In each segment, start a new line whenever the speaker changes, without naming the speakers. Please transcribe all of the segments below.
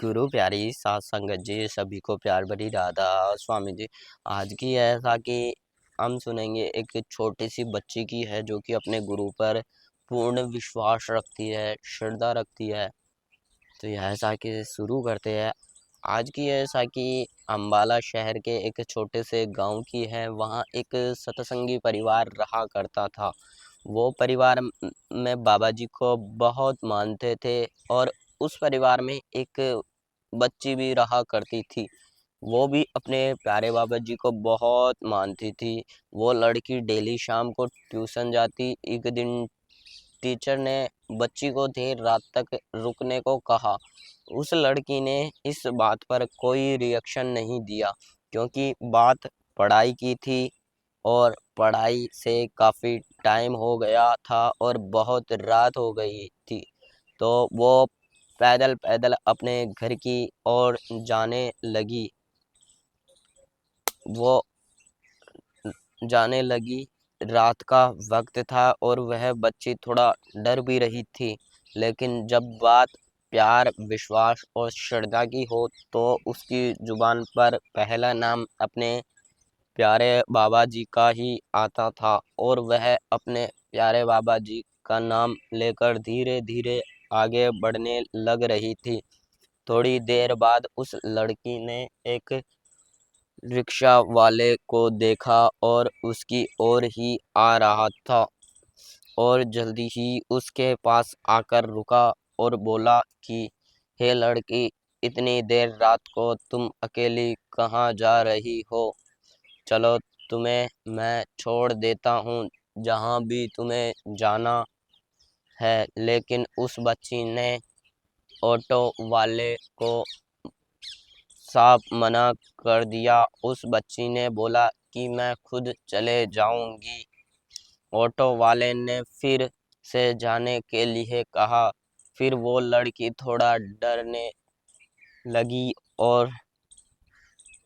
गुरु प्यारी साध संगत जी, सभी को प्यार भरी राधा। स्वामी जी, आज की ऐसा कि हम सुनेंगे एक छोटी सी बच्ची की है जो कि अपने गुरु पर पूर्ण विश्वास रखती है, श्रद्धा रखती है। तो यह ऐसा कि शुरू करते हैं। आज की ऐसा कि अम्बाला शहर के एक छोटे से गांव की है। वहाँ एक सत्संगी परिवार रहा करता था। वो परिवार में बाबा जी को बहुत मानते थे और उस परिवार में एक बच्ची भी रहा करती थी। वो भी अपने प्यारे बाबा जी को बहुत मानती थी। वो लड़की डेली शाम को ट्यूशन जाती। एक दिन टीचर ने बच्ची को देर रात तक रुकने को कहा। उस लड़की ने इस बात पर कोई रिएक्शन नहीं दिया, क्योंकि बात पढ़ाई की थी और पढ़ाई से काफ़ी टाइम हो गया था और बहुत रात हो गई थी। तो वो पैदल पैदल अपने घर की ओर जाने लगी। वो जाने लगी। रात का वक्त था और वह बच्ची थोड़ा डर भी रही थी। लेकिन जब बात प्यार, विश्वास और श्रद्धा की हो तो उसकी जुबान पर पहला नाम अपने प्यारे बाबा जी का ही आता था और वह अपने प्यारे बाबा जी का नाम लेकर धीरे धीरे आगे बढ़ने लग रही थी। थोड़ी देर बाद उस लड़की ने एक रिक्शा वाले को देखा और उसकी ओर ही आ रहा था और जल्दी ही उसके पास आकर रुका और बोला कि हे लड़की, इतनी देर रात को तुम अकेली कहाँ जा रही हो? चलो, तुम्हें मैं छोड़ देता हूँ जहाँ भी तुम्हें जाना है। लेकिन उस बच्ची ने ऑटो वाले को साफ मना कर दिया। उस बच्ची ने बोला कि मैं खुद चले जाऊंगी। ऑटो वाले ने फिर से जाने के लिए कहा। फिर वो लड़की थोड़ा डरने लगी और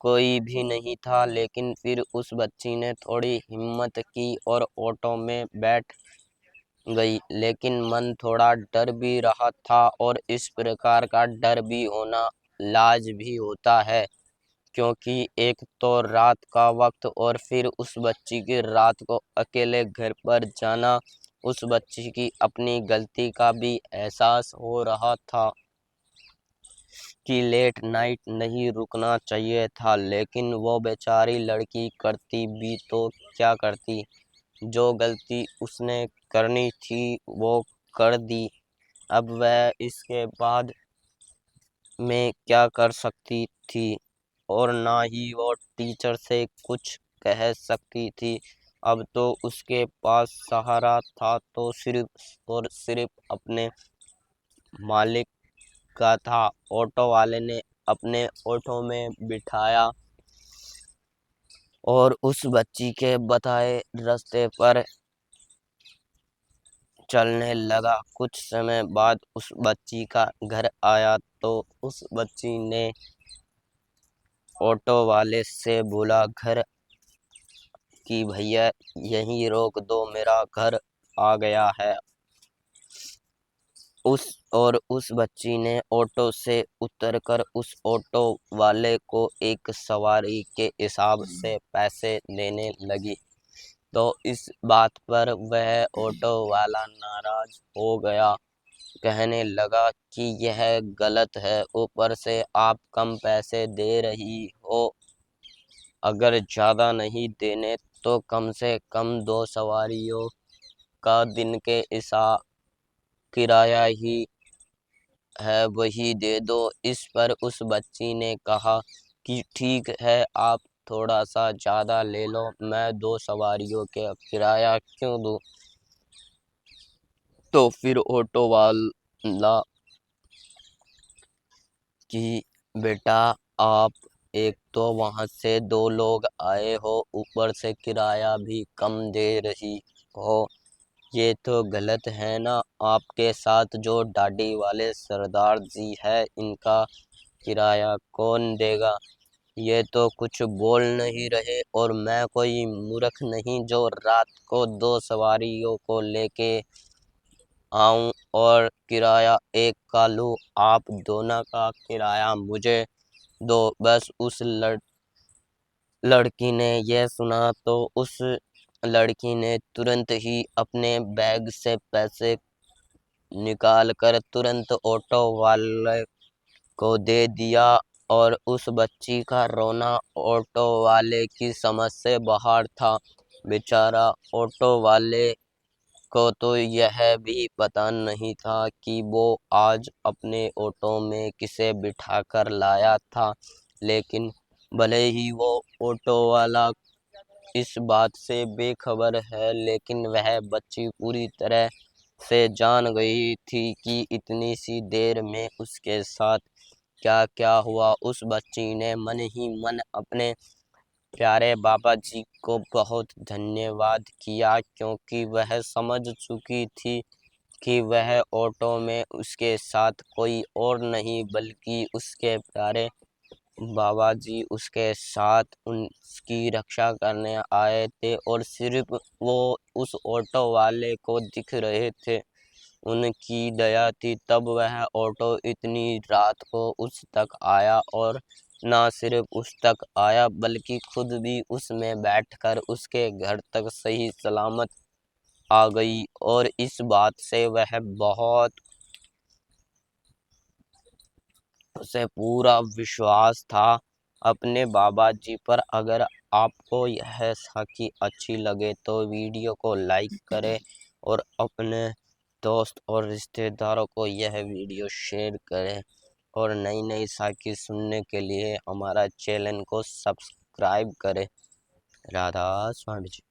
कोई भी नहीं था। लेकिन फिर उस बच्ची ने थोड़ी हिम्मत की और ऑटो में बैठ गई। लेकिन मन थोड़ा डर भी रहा था और इस प्रकार का डर भी होना लाज भी होता है, क्योंकि एक तो रात का वक्त और फिर उस बच्ची की रात को अकेले घर पर जाना। उस बच्ची की अपनी गलती का भी एहसास हो रहा था कि लेट नाइट नहीं रुकना चाहिए था। लेकिन वो बेचारी लड़की करती भी तो क्या करती। जो गलती उसने करनी थी वो कर दी। अब वह इसके बाद में क्या कर सकती थी और ना ही वो टीचर से कुछ कह सकती थी। अब तो उसके पास सहारा था तो सिर्फ और सिर्फ अपने मालिक का था। ऑटो वाले ने अपने ऑटो में बिठाया और उस बच्ची के बताए रास्ते पर चलने लगा। कुछ समय बाद उस बच्ची का घर आया तो उस बच्ची ने ऑटो वाले से बोला घर कि भैया यहीं रोक दो, मेरा घर आ गया है। उस बच्ची ने ऑटो से उतरकर उस ऑटो वाले को एक सवारी के हिसाब से पैसे देने लगी। तो इस बात पर वह ऑटो वाला नाराज हो गया। कहने लगा कि यह गलत है, ऊपर से आप कम पैसे दे रही हो। अगर ज़्यादा नहीं देने तो कम से कम 2 सवारियों का दिन के हिसाब किराया ही है वही दे दो। इस पर उस बच्ची ने कहा कि ठीक है, आप थोड़ा सा ज़्यादा ले लो, मैं 2 सवारियों के किराया क्यों दूँ। तो फिर ऑटो वाला कि बेटा, आप एक तो वहाँ से 2 लोग आए हो, ऊपर से किराया भी कम दे रही हो, ये तो गलत है ना। आपके साथ जो दाढ़ी वाले सरदार जी है, इनका किराया कौन देगा? ये तो कुछ बोल नहीं रहे और मैं कोई मूर्ख नहीं जो रात को 2 सवारियों को लेके आऊं और किराया एक का लूं, आप दोनों का किराया मुझे दो। बस उस लड़की ने यह सुना तो उस लड़की ने तुरंत ही अपने बैग से पैसे निकाल कर तुरंत ऑटो वाले को दे दिया और उस बच्ची का रोना ऑटो वाले की समझ से बाहर था। बेचारा ऑटो वाले को तो यह भी पता नहीं था कि वो आज अपने ऑटो में किसे बिठाकर लाया था, लेकिन भले ही वो ऑटो वाला इस बात से बेखबर है, लेकिन वह बच्ची पूरी तरह से जान गई थी कि इतनी सी देर में उसके साथ क्या क्या हुआ। उस बच्ची ने मन ही मन अपने प्यारे बाबा जी को बहुत धन्यवाद किया, क्योंकि वह समझ चुकी थी कि वह ऑटो में उसके साथ कोई और नहीं बल्कि उसके प्यारे बाबा जी उसके साथ उसकी रक्षा करने आए थे और सिर्फ वो उस ऑटो वाले को दिख रहे थे, उनकी दया थी तब वह ऑटो इतनी रात को उस तक आया और ना सिर्फ उस तक आया बल्कि खुद भी उसमें बैठकर उसके घर तक सही सलामत आ गई। और इस बात से वह बहुत उसे पूरा विश्वास था अपने बाबा जी पर। अगर आपको यह साखी अच्छी लगे तो वीडियो को लाइक करें और अपने दोस्त और रिश्तेदारों को यह वीडियो शेयर करें और नई नई साखी सुनने के लिए हमारा चैनल को सब्सक्राइब करें। राधा स्वामी जी।